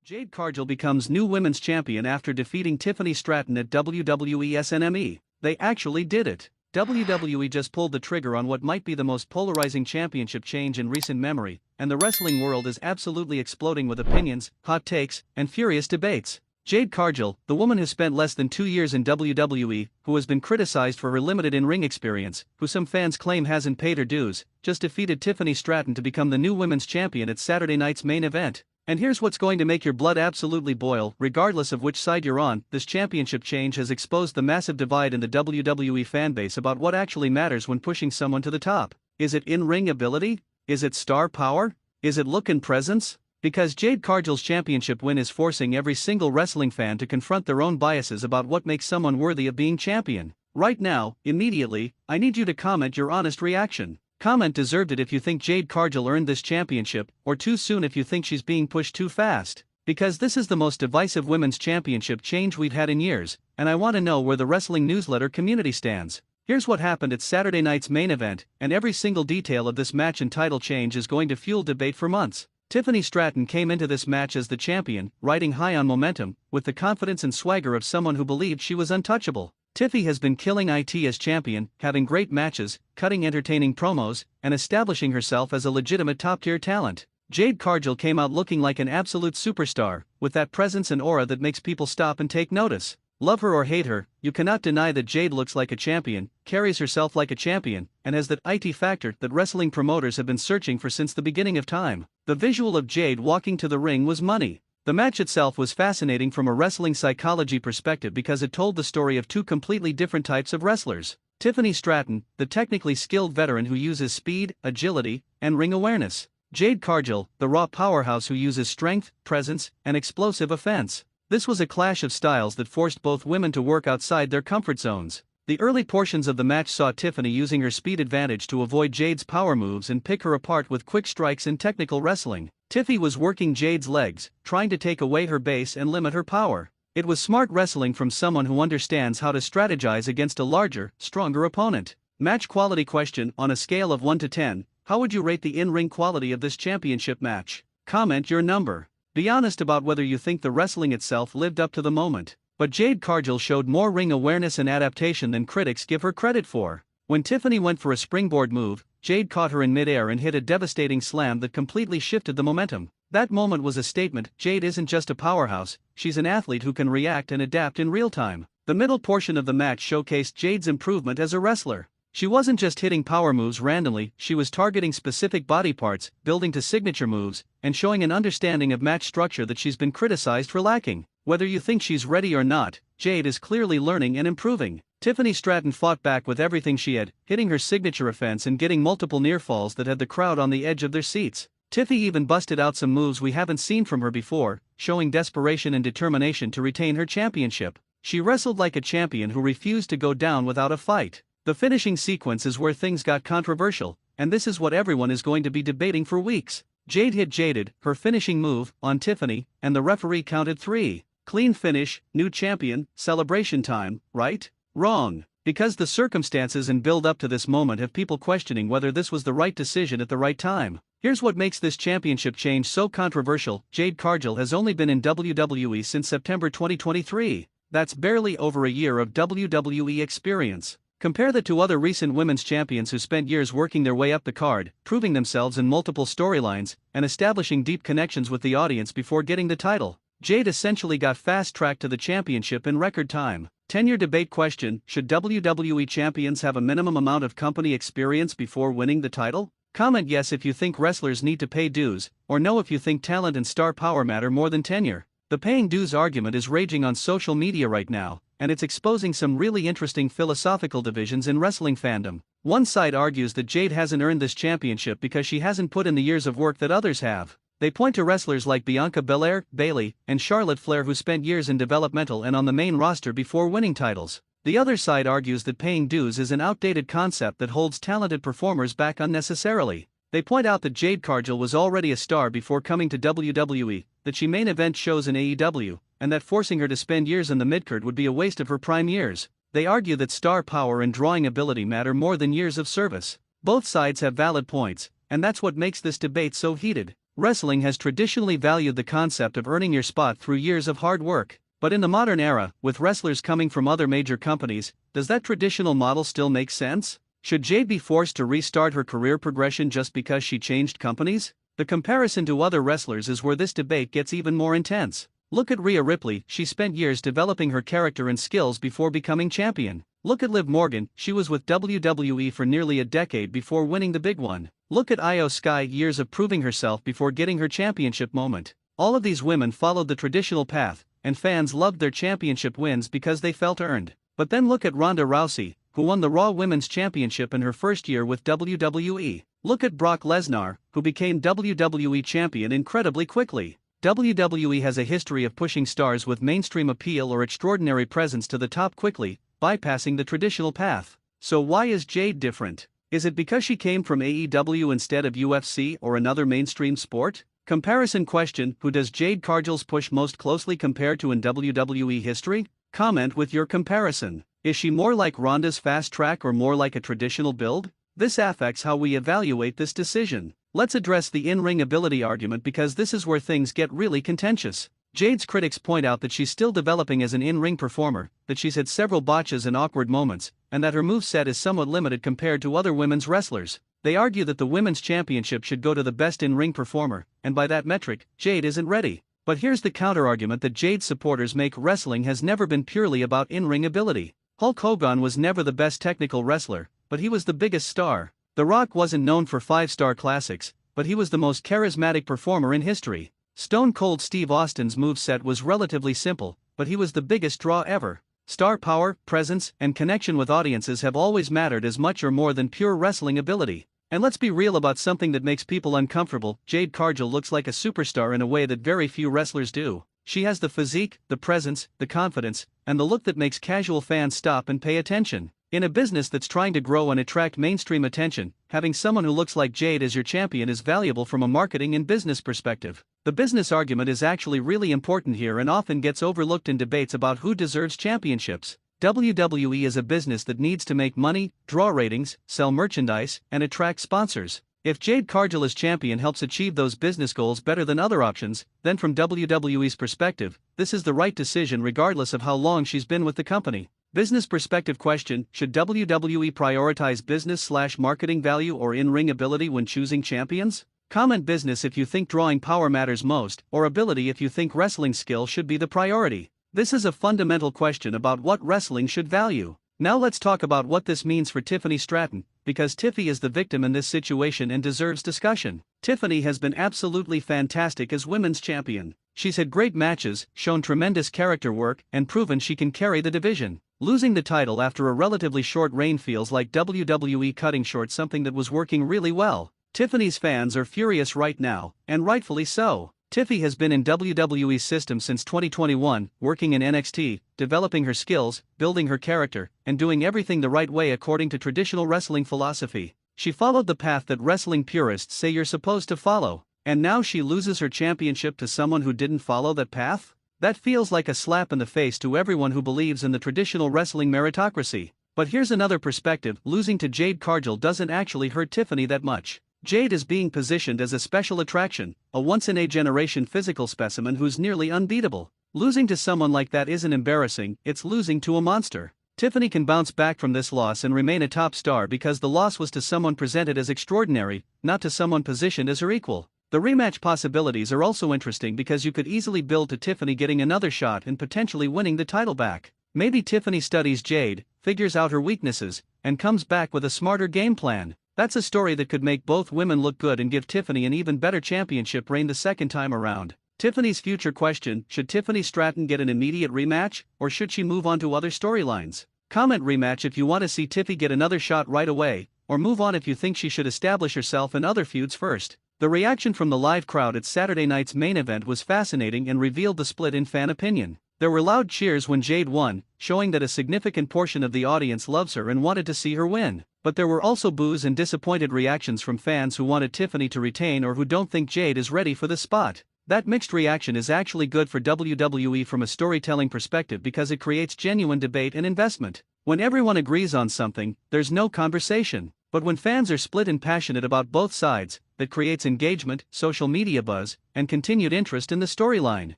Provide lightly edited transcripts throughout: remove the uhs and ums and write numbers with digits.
Jade Cargill becomes new women's champion after defeating Tiffany Stratton at WWE SNME. They actually did it. WWE just pulled the trigger on what might be the most polarizing championship change in recent memory, and the wrestling world is absolutely exploding with opinions, hot takes, and furious debates. Jade Cargill, the woman who spent less than 2 years in WWE, who has been criticized for her limited in-ring experience, who some fans claim hasn't paid her dues, just defeated Tiffany Stratton to become the new women's champion at Saturday night's main event. And here's what's going to make your blood absolutely boil, regardless of which side you're on. This championship change has exposed the massive divide in the WWE fanbase about what actually matters when pushing someone to the top. Is it in-ring ability? Is it star power? Is it look and presence? Because Jade Cargill's championship win is forcing every single wrestling fan to confront their own biases about what makes someone worthy of being champion. Right now, immediately, I need you to comment your honest reaction. Comment deserved it if you think Jade Cargill earned this championship, or too soon if you think she's being pushed too fast. Because this is the most divisive women's championship change we've had in years, and I want to know where the wrestling newsletter community stands. Here's what happened at Saturday night's main event, and every single detail of this match and title change is going to fuel debate for months. Tiffany Stratton came into this match as the champion, riding high on momentum, with the confidence and swagger of someone who believed she was untouchable. Tiffy has been killing it as champion, having great matches, cutting entertaining promos, and establishing herself as a legitimate top-tier talent. Jade Cargill came out looking like an absolute superstar, with that presence and aura that makes people stop and take notice. Love her or hate her, you cannot deny that Jade looks like a champion, carries herself like a champion, and has that it factor that wrestling promoters have been searching for since the beginning of time. The visual of Jade walking to the ring was money. The match itself was fascinating from a wrestling psychology perspective because it told the story of two completely different types of wrestlers. Tiffany Stratton, the technically skilled veteran who uses speed, agility, and ring awareness. Jade Cargill, the raw powerhouse who uses strength, presence, and explosive offense. This was a clash of styles that forced both women to work outside their comfort zones. The early portions of the match saw Tiffany using her speed advantage to avoid Jade's power moves and pick her apart with quick strikes and technical wrestling. Tiffy was working Jade's legs, trying to take away her base and limit her power. It was smart wrestling from someone who understands how to strategize against a larger, stronger opponent. Match quality question: on a scale of 1 to 10, how would you rate the in-ring quality of this championship match? Comment your number. Be honest about whether you think the wrestling itself lived up to the moment. But Jade Cargill showed more ring awareness and adaptation than critics give her credit for. When Tiffany went for a springboard move, Jade caught her in midair and hit a devastating slam that completely shifted the momentum. That moment was a statement. Jade isn't just a powerhouse, she's an athlete who can react and adapt in real time. The middle portion of the match showcased Jade's improvement as a wrestler. She wasn't just hitting power moves randomly, she was targeting specific body parts, building to signature moves, and showing an understanding of match structure that she's been criticized for lacking. Whether you think she's ready or not, Jade is clearly learning and improving. Tiffany Stratton fought back with everything she had, hitting her signature offense and getting multiple near falls that had the crowd on the edge of their seats. Tiffy even busted out some moves we haven't seen from her before, showing desperation and determination to retain her championship. She wrestled like a champion who refused to go down without a fight. The finishing sequence is where things got controversial, and this is what everyone is going to be debating for weeks. Jade hit Jaded, her finishing move, on Tiffany, and the referee counted 3. Clean finish, new champion, celebration time, right? Wrong. Because the circumstances and build up to this moment have people questioning whether this was the right decision at the right time. Here's what makes this championship change so controversial: Jade Cargill has only been in WWE since September 2023. That's barely over a year of WWE experience. Compare that to other recent women's champions who spent years working their way up the card, proving themselves in multiple storylines, and establishing deep connections with the audience before getting the title. Jade essentially got fast-tracked to the championship in record time. Tenure debate question: should WWE champions have a minimum amount of company experience before winning the title? Comment yes if you think wrestlers need to pay dues, or no if you think talent and star power matter more than tenure. The paying dues argument is raging on social media right now, and it's exposing some really interesting philosophical divisions in wrestling fandom. One side argues that Jade hasn't earned this championship because she hasn't put in the years of work that others have. They point to wrestlers like Bianca Belair, Bayley, and Charlotte Flair who spent years in developmental and on the main roster before winning titles. The other side argues that paying dues is an outdated concept that holds talented performers back unnecessarily. They point out that Jade Cargill was already a star before coming to WWE, that she main event shows in AEW, and that forcing her to spend years in the midcard would be a waste of her prime years. They argue that star power and drawing ability matter more than years of service. Both sides have valid points, and that's what makes this debate so heated. Wrestling has traditionally valued the concept of earning your spot through years of hard work. But in the modern era, with wrestlers coming from other major companies, does that traditional model still make sense? Should Jade be forced to restart her career progression just because she changed companies? The comparison to other wrestlers is where this debate gets even more intense. Look at Rhea Ripley, she spent years developing her character and skills before becoming champion. Look at Liv Morgan, she was with WWE for nearly a decade before winning the big one. Look at Io Sky, years of proving herself before getting her championship moment. All of these women followed the traditional path, and fans loved their championship wins because they felt earned. But then look at Ronda Rousey, who won the Raw Women's Championship in her first year with WWE. Look at Brock Lesnar, who became WWE Champion incredibly quickly. WWE has a history of pushing stars with mainstream appeal or extraordinary presence to the top quickly, bypassing the traditional path. So why is Jade different? Is it because she came from AEW instead of UFC or another mainstream sport? Comparison question: who does Jade Cargill's push most closely compare to in WWE history? Comment with your comparison. Is she more like Ronda's fast track or more like a traditional build? This affects how we evaluate this decision. Let's address the in-ring ability argument because this is where things get really contentious. Jade's critics point out that she's still developing as an in-ring performer, that she's had several botches and awkward moments, and that her moveset is somewhat limited compared to other women's wrestlers. They argue that the Women's Championship should go to the best in-ring performer, and by that metric, Jade isn't ready. But here's the counter-argument that Jade's supporters make: wrestling has never been purely about in-ring ability. Hulk Hogan was never the best technical wrestler, but he was the biggest star. The Rock wasn't known for five-star classics, but he was the most charismatic performer in history. Stone Cold Steve Austin's moveset was relatively simple, but he was the biggest draw ever. Star power, presence, and connection with audiences have always mattered as much or more than pure wrestling ability. And let's be real about something that makes people uncomfortable: Jade Cargill looks like a superstar in a way that very few wrestlers do. She has the physique, the presence, the confidence, and the look that makes casual fans stop and pay attention. In a business that's trying to grow and attract mainstream attention, having someone who looks like Jade as your champion is valuable from a marketing and business perspective. The business argument is actually really important here and often gets overlooked in debates about who deserves championships. WWE is a business that needs to make money, draw ratings, sell merchandise, and attract sponsors. If Jade Cargill as champion helps achieve those business goals better than other options, then from WWE's perspective, this is the right decision regardless of how long she's been with the company. Business perspective question: should WWE prioritize business/marketing value or in-ring ability when choosing champions? Comment business if you think drawing power matters most, or ability if you think wrestling skill should be the priority. This is a fundamental question about what wrestling should value. Now let's talk about what this means for Tiffany Stratton, because Tiffy is the victim in this situation and deserves discussion. Tiffany has been absolutely fantastic as women's champion. She's had great matches, shown tremendous character work, and proven she can carry the division. Losing the title after a relatively short reign feels like WWE cutting short something that was working really well. Tiffany's fans are furious right now, and rightfully so. Tiffy has been in WWE's system since 2021, working in NXT, developing her skills, building her character, and doing everything the right way according to traditional wrestling philosophy. She followed the path that wrestling purists say you're supposed to follow, and now she loses her championship to someone who didn't follow that path? That feels like a slap in the face to everyone who believes in the traditional wrestling meritocracy. But here's another perspective: losing to Jade Cargill doesn't actually hurt Tiffany that much. Jade is being positioned as a special attraction, a once-in-a-generation physical specimen who's nearly unbeatable. Losing to someone like that isn't embarrassing, it's losing to a monster. Tiffany can bounce back from this loss and remain a top star because the loss was to someone presented as extraordinary, not to someone positioned as her equal. The rematch possibilities are also interesting because you could easily build to Tiffany getting another shot and potentially winning the title back. Maybe Tiffany studies Jade, figures out her weaknesses, and comes back with a smarter game plan. That's a story that could make both women look good and give Tiffany an even better championship reign the second time around. Tiffany's future question: should Tiffany Stratton get an immediate rematch, or should she move on to other storylines? Comment rematch if you want to see Tiffy get another shot right away, or move on if you think she should establish herself in other feuds first. The reaction from the live crowd at Saturday night's main event was fascinating and revealed the split in fan opinion. There were loud cheers when Jade won, showing that a significant portion of the audience loves her and wanted to see her win. But there were also boos and disappointed reactions from fans who wanted Tiffany to retain or who don't think Jade is ready for the spot. That mixed reaction is actually good for WWE from a storytelling perspective because it creates genuine debate and investment. When everyone agrees on something, there's no conversation. But when fans are split and passionate about both sides, that creates engagement, social media buzz, and continued interest in the storyline.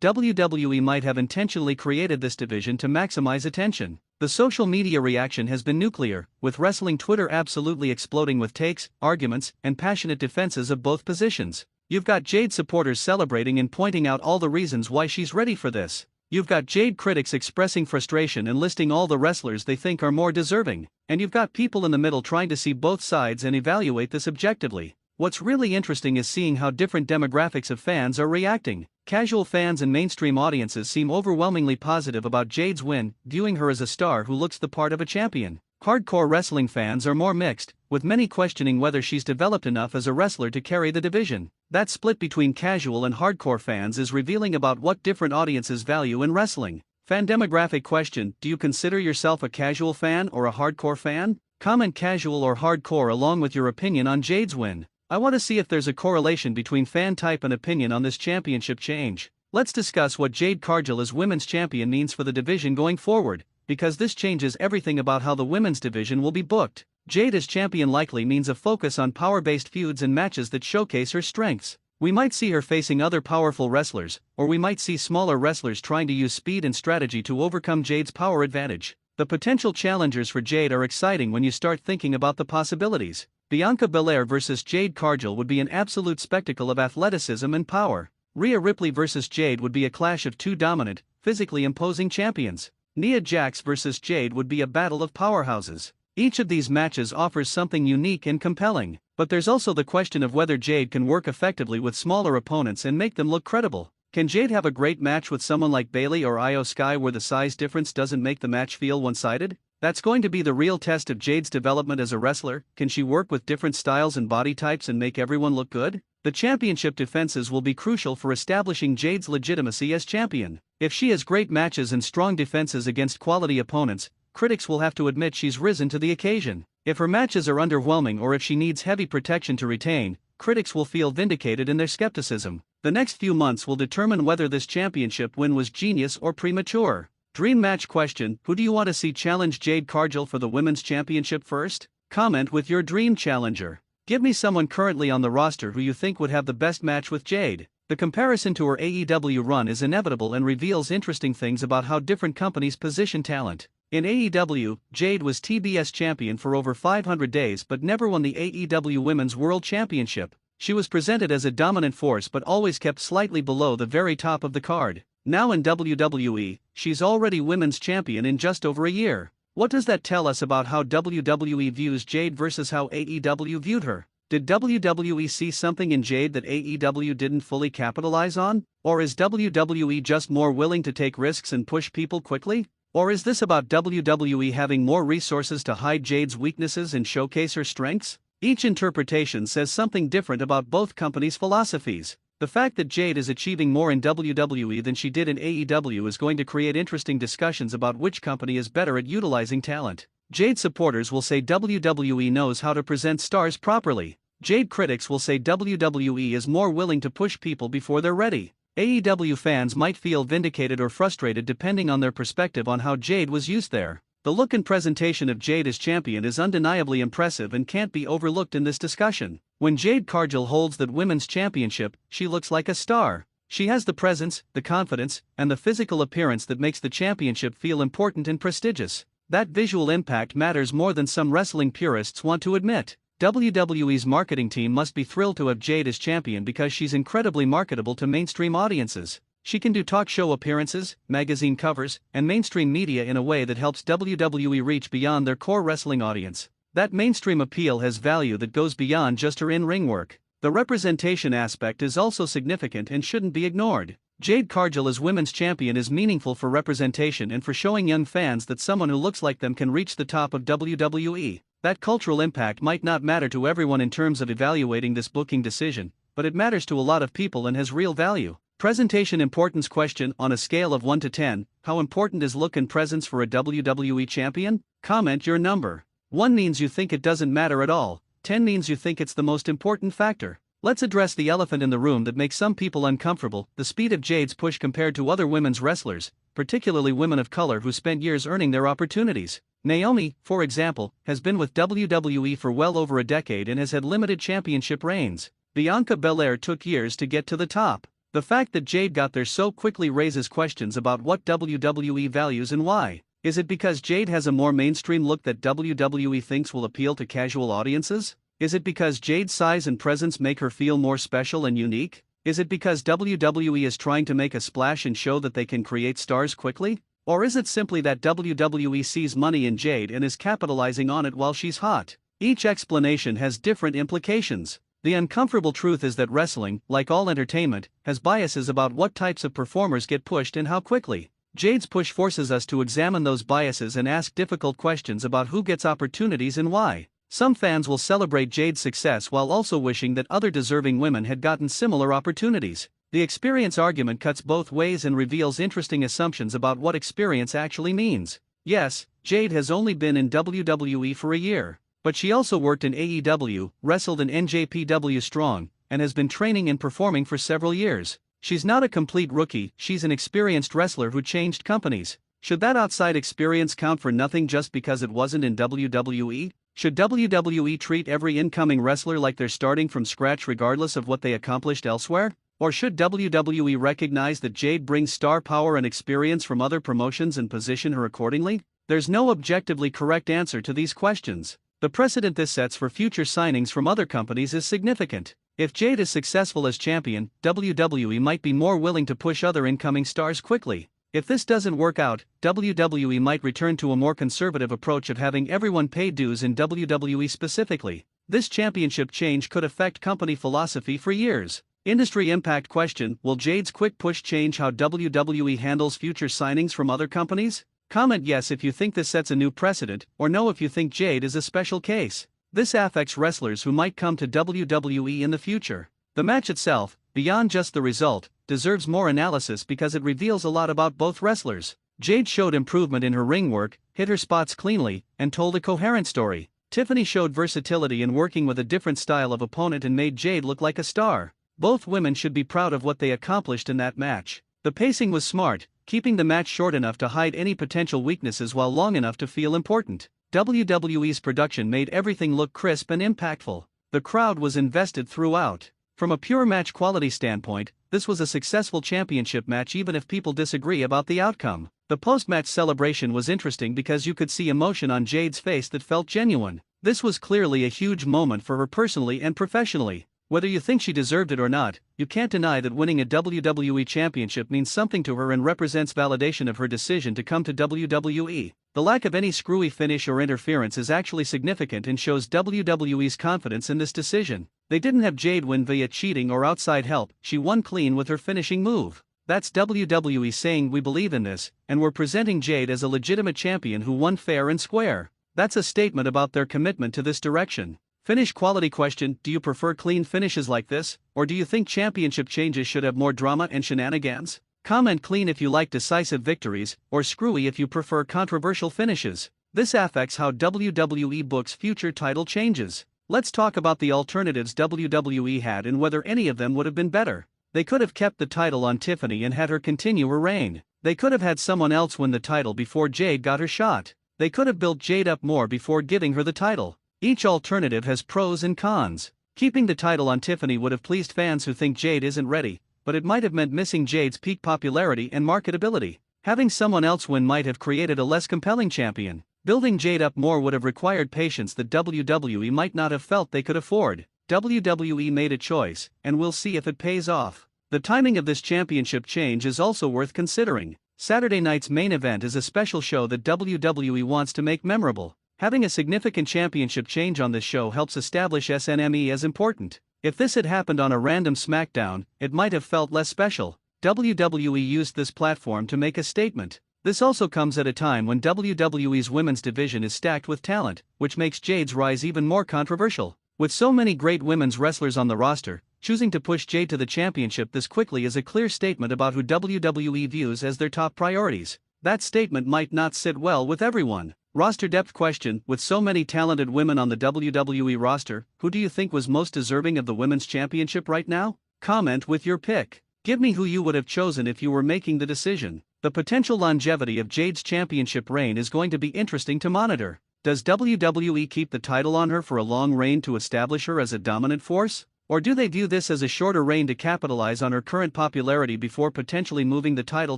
WWE might have intentionally created this division to maximize attention. The social media reaction has been nuclear, with wrestling Twitter absolutely exploding with takes, arguments, and passionate defenses of both positions. You've got Jade supporters celebrating and pointing out all the reasons why she's ready for this. You've got Jade critics expressing frustration and listing all the wrestlers they think are more deserving. And you've got people in the middle trying to see both sides and evaluate this objectively. What's really interesting is seeing how different demographics of fans are reacting. Casual fans and mainstream audiences seem overwhelmingly positive about Jade's win, viewing her as a star who looks the part of a champion. Hardcore wrestling fans are more mixed, with many questioning whether she's developed enough as a wrestler to carry the division. That split between casual and hardcore fans is revealing about what different audiences value in wrestling. Fan demographic question: do you consider yourself a casual fan or a hardcore fan? Comment casual or hardcore along with your opinion on Jade's win. I want to see if there's a correlation between fan type and opinion on this championship change. Let's discuss what Jade Cargill as women's champion means for the division going forward, because this changes everything about how the women's division will be booked. Jade as champion likely means a focus on power-based feuds and matches that showcase her strengths. We might see her facing other powerful wrestlers, or we might see smaller wrestlers trying to use speed and strategy to overcome Jade's power advantage. The potential challengers for Jade are exciting when you start thinking about the possibilities. Bianca Belair versus Jade Cargill would be an absolute spectacle of athleticism and power. Rhea Ripley versus Jade would be a clash of two dominant, physically imposing champions. Nia Jax versus Jade would be a battle of powerhouses. Each of these matches offers something unique and compelling, but there's also the question of whether Jade can work effectively with smaller opponents and make them look credible. Can Jade have a great match with someone like Bayley or Io Sky where the size difference doesn't make the match feel one-sided? That's going to be the real test of Jade's development as a wrestler. Can she work with different styles and body types and make everyone look good? The championship defenses will be crucial for establishing Jade's legitimacy as champion. If she has great matches and strong defenses against quality opponents, critics will have to admit she's risen to the occasion. If her matches are underwhelming or if she needs heavy protection to retain, critics will feel vindicated in their skepticism. The next few months will determine whether this championship win was genius or premature. Dream match question: who do you want to see challenge Jade Cargill for the women's championship first? Comment with your dream challenger. Give me someone currently on the roster who you think would have the best match with Jade. The comparison to her AEW run is inevitable and reveals interesting things about how different companies position talent. In AEW, Jade was TBS champion for over 500 days but never won the AEW Women's World Championship. She was presented as a dominant force but always kept slightly below the very top of the card. Now in WWE, she's already women's champion in just over a year. What does that tell us about how WWE views Jade versus how AEW viewed her? Did WWE see something in Jade that AEW didn't fully capitalize on? Or is WWE just more willing to take risks and push people quickly? Or is this about WWE having more resources to hide Jade's weaknesses and showcase her strengths? Each interpretation says something different about both companies' philosophies. The fact that Jade is achieving more in WWE than she did in AEW is going to create interesting discussions about which company is better at utilizing talent. Jade supporters will say WWE knows how to present stars properly. Jade critics will say WWE is more willing to push people before they're ready. AEW fans might feel vindicated or frustrated depending on their perspective on how Jade was used there. The look and presentation of Jade as champion is undeniably impressive and can't be overlooked in this discussion. When Jade Cargill holds that women's championship, she looks like a star. She has the presence, the confidence, and the physical appearance that makes the championship feel important and prestigious. That visual impact matters more than some wrestling purists want to admit. WWE's marketing team must be thrilled to have Jade as champion because she's incredibly marketable to mainstream audiences. She can do talk show appearances, magazine covers, and mainstream media in a way that helps WWE reach beyond their core wrestling audience. That mainstream appeal has value that goes beyond just her in-ring work. The representation aspect is also significant and shouldn't be ignored. Jade Cargill as women's champion is meaningful for representation and for showing young fans that someone who looks like them can reach the top of WWE. That cultural impact might not matter to everyone in terms of evaluating this booking decision, but it matters to a lot of people and has real value. Presentation importance question: on a scale of 1 to 10, how important is look and presence for a WWE champion? Comment your number. 1 means you think it doesn't matter at all, 10 means you think it's the most important factor. Let's address the elephant in the room that makes some people uncomfortable: the speed of Jade's push compared to other women's wrestlers, particularly women of color who spent years earning their opportunities. Naomi, for example, has been with WWE for well over a decade and has had limited championship reigns. Bianca Belair took years to get to the top. The fact that Jade got there so quickly raises questions about what WWE values and why. Is it because Jade has a more mainstream look that WWE thinks will appeal to casual audiences? Is it because Jade's size and presence make her feel more special and unique? Is it because WWE is trying to make a splash and show that they can create stars quickly? Or is it simply that WWE sees money in Jade and is capitalizing on it while she's hot? Each explanation has different implications. The uncomfortable truth is that wrestling, like all entertainment, has biases about what types of performers get pushed and how quickly. Jade's push forces us to examine those biases and ask difficult questions about who gets opportunities and why. Some fans will celebrate Jade's success while also wishing that other deserving women had gotten similar opportunities. The experience argument cuts both ways and reveals interesting assumptions about what experience actually means. Yes, Jade has only been in WWE for a year, but she also worked in AEW, wrestled in NJPW Strong, and has been training and performing for several years. She's not a complete rookie, she's an experienced wrestler who changed companies. Should that outside experience count for nothing just because it wasn't in WWE? Should WWE treat every incoming wrestler like they're starting from scratch regardless of what they accomplished elsewhere? Or should WWE recognize that Jade brings star power and experience from other promotions and position her accordingly? There's no objectively correct answer to these questions. The precedent this sets for future signings from other companies is significant. If Jade is successful as champion, WWE might be more willing to push other incoming stars quickly. If this doesn't work out, WWE might return to a more conservative approach of having everyone pay dues in WWE specifically. This championship change could affect company philosophy for years. Industry impact question: will Jade's quick push change how WWE handles future signings from other companies? Comment yes if you think this sets a new precedent, or no if you think Jade is a special case. This affects wrestlers who might come to WWE in the future. The match itself, beyond just the result, deserves more analysis because it reveals a lot about both wrestlers. Jade showed improvement in her ring work, hit her spots cleanly, and told a coherent story. Tiffany showed versatility in working with a different style of opponent and made Jade look like a star. Both women should be proud of what they accomplished in that match. The pacing was smart, keeping the match short enough to hide any potential weaknesses while long enough to feel important. WWE's production made everything look crisp and impactful. The crowd was invested throughout. From a pure match quality standpoint, this was a successful championship match even if people disagree about the outcome. The post-match celebration was interesting because you could see emotion on Jade's face that felt genuine. This was clearly a huge moment for her personally and professionally. Whether you think she deserved it or not, you can't deny that winning a WWE championship means something to her and represents validation of her decision to come to WWE. The lack of any screwy finish or interference is actually significant and shows WWE's confidence in this decision. They didn't have Jade win via cheating or outside help, she won clean with her finishing move. That's WWE saying we believe in this, and we're presenting Jade as a legitimate champion who won fair and square. That's a statement about their commitment to this direction. Finish quality question: do you prefer clean finishes like this, or do you think championship changes should have more drama and shenanigans? Comment clean if you like decisive victories, or screwy if you prefer controversial finishes. This affects how WWE books future title changes. Let's talk about the alternatives WWE had and whether any of them would have been better. They could have kept the title on Tiffany and had her continue her reign. They could have had someone else win the title before Jade got her shot. They could have built Jade up more before giving her the title. Each alternative has pros and cons. Keeping the title on Tiffany would have pleased fans who think Jade isn't ready, but it might have meant missing Jade's peak popularity and marketability. Having someone else win might have created a less compelling champion. Building Jade up more would have required patience that WWE might not have felt they could afford. WWE made a choice, and we'll see if it pays off. The timing of this championship change is also worth considering. Saturday night's main event is a special show that WWE wants to make memorable. Having a significant championship change on this show helps establish SNME as important. If this had happened on a random SmackDown, it might have felt less special. WWE used this platform to make a statement. This also comes at a time when WWE's women's division is stacked with talent, which makes Jade's rise even more controversial. With so many great women's wrestlers on the roster, choosing to push Jade to the championship this quickly is a clear statement about who WWE views as their top priorities. That statement might not sit well with everyone. Roster depth question: with so many talented women on the WWE roster, who do you think was most deserving of the Women's Championship right now? Comment with your pick. Give me who you would have chosen if you were making the decision. The potential longevity of Jade's championship reign is going to be interesting to monitor. Does WWE keep the title on her for a long reign to establish her as a dominant force? Or do they view this as a shorter reign to capitalize on her current popularity before potentially moving the title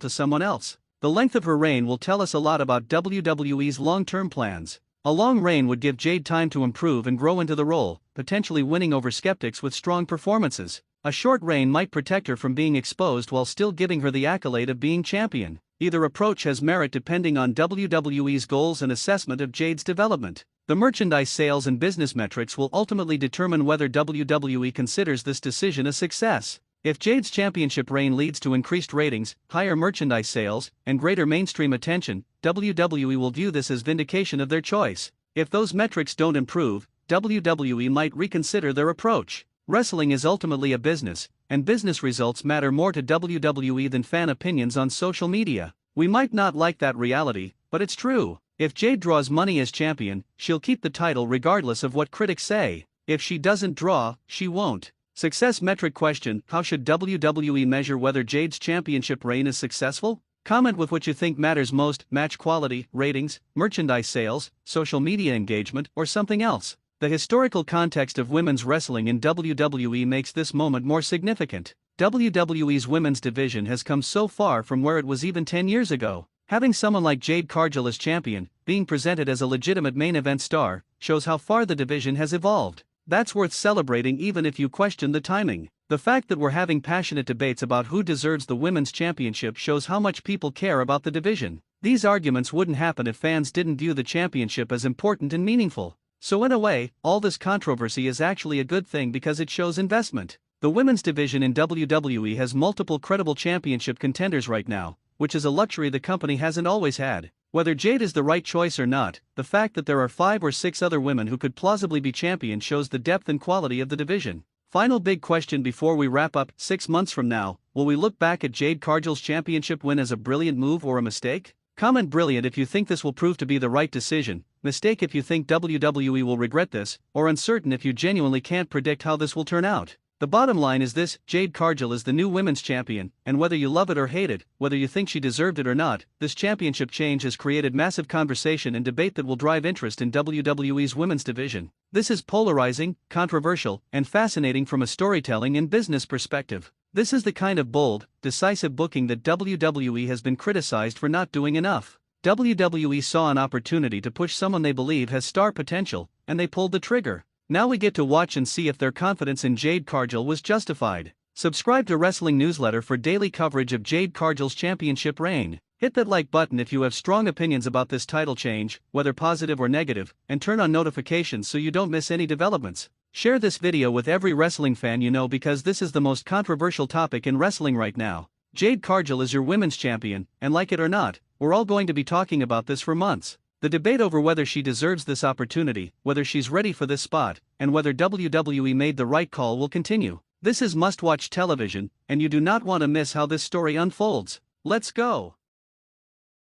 to someone else? The length of her reign will tell us a lot about WWE's long-term plans. A long reign would give Jade time to improve and grow into the role, potentially winning over skeptics with strong performances. A short reign might protect her from being exposed while still giving her the accolade of being champion. Either approach has merit depending on WWE's goals and assessment of Jade's development. The merchandise sales and business metrics will ultimately determine whether WWE considers this decision a success. If Jade's championship reign leads to increased ratings, higher merchandise sales, and greater mainstream attention, WWE will view this as vindication of their choice. If those metrics don't improve, WWE might reconsider their approach. Wrestling is ultimately a business, and business results matter more to WWE than fan opinions on social media. We might not like that reality, but it's true. If Jade draws money as champion, she'll keep the title regardless of what critics say. If she doesn't draw, she won't. Success metric question: how should WWE measure whether Jade's championship reign is successful? Comment with what you think matters most: match quality, ratings, merchandise sales, social media engagement, or something else. The historical context of women's wrestling in WWE makes this moment more significant. WWE's women's division has come so far from where it was even 10 years ago. Having someone like Jade Cargill as champion, being presented as a legitimate main event star, shows how far the division has evolved. That's worth celebrating even if you question the timing. The fact that we're having passionate debates about who deserves the women's championship shows how much people care about the division. These arguments wouldn't happen if fans didn't view the championship as important and meaningful. So in a way, all this controversy is actually a good thing because it shows investment. The women's division in WWE has multiple credible championship contenders right now, which is a luxury the company hasn't always had. Whether Jade is the right choice or not, the fact that there are 5 or 6 other women who could plausibly be champion shows the depth and quality of the division. Final big question before we wrap up: 6 months from now, will we look back at Jade Cargill's championship win as a brilliant move or a mistake? Comment brilliant if you think this will prove to be the right decision, mistake if you think WWE will regret this, or uncertain if you genuinely can't predict how this will turn out. The bottom line is this: Jade Cargill is the new women's champion, and whether you love it or hate it, whether you think she deserved it or not, this championship change has created massive conversation and debate that will drive interest in WWE's women's division. This is polarizing, controversial, and fascinating from a storytelling and business perspective. This is the kind of bold, decisive booking that WWE has been criticized for not doing enough. WWE saw an opportunity to push someone they believe has star potential, and they pulled the trigger. Now we get to watch and see if their confidence in Jade Cargill was justified. Subscribe to Wrestling Newsletter for daily coverage of Jade Cargill's championship reign. Hit that like button if you have strong opinions about this title change, whether positive or negative, and turn on notifications so you don't miss any developments. Share this video with every wrestling fan you know because this is the most controversial topic in wrestling right now. Jade Cargill is your women's champion, and like it or not, we're all going to be talking about this for months. The debate over whether she deserves this opportunity, whether she's ready for this spot, and whether WWE made the right call will continue. This is must-watch television, and you do not want to miss how this story unfolds. Let's go!